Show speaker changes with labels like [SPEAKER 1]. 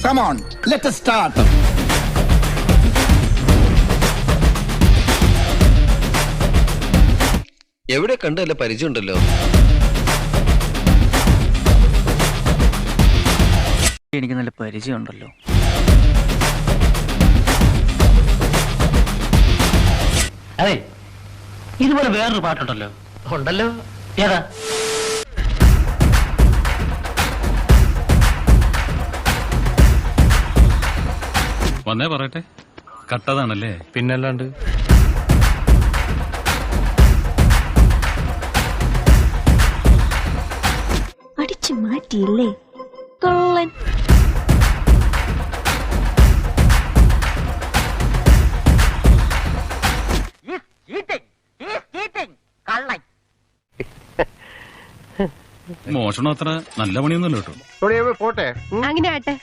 [SPEAKER 1] Come on, let us start.
[SPEAKER 2] എവിടെ കണ്ടല്ല പരിചയമുണ്ടല്ലോ.
[SPEAKER 3] എനിക്ക് നല്ല പരിചയമുണ്ടല്ലോ.
[SPEAKER 4] അതെ, ഇതുപോലെ വേറൊരു പാട്ടുണ്ടല്ലോ. ഉണ്ടല്ലോ. ഏതാ?
[SPEAKER 5] വന്നേ പറയട്ടെ. കട്ടതാണല്ലേ?
[SPEAKER 6] പിന്നല്ലാണ്ട്.
[SPEAKER 7] അടിച്ചു മാറ്റിയില്ലേ കൊള്ളൻ.
[SPEAKER 5] മോഷണം അത്ര നല്ല പണിയൊന്നുമല്ല കേട്ടോ.
[SPEAKER 8] പോട്ടെ.
[SPEAKER 7] അങ്ങനെ ആട്ടെ.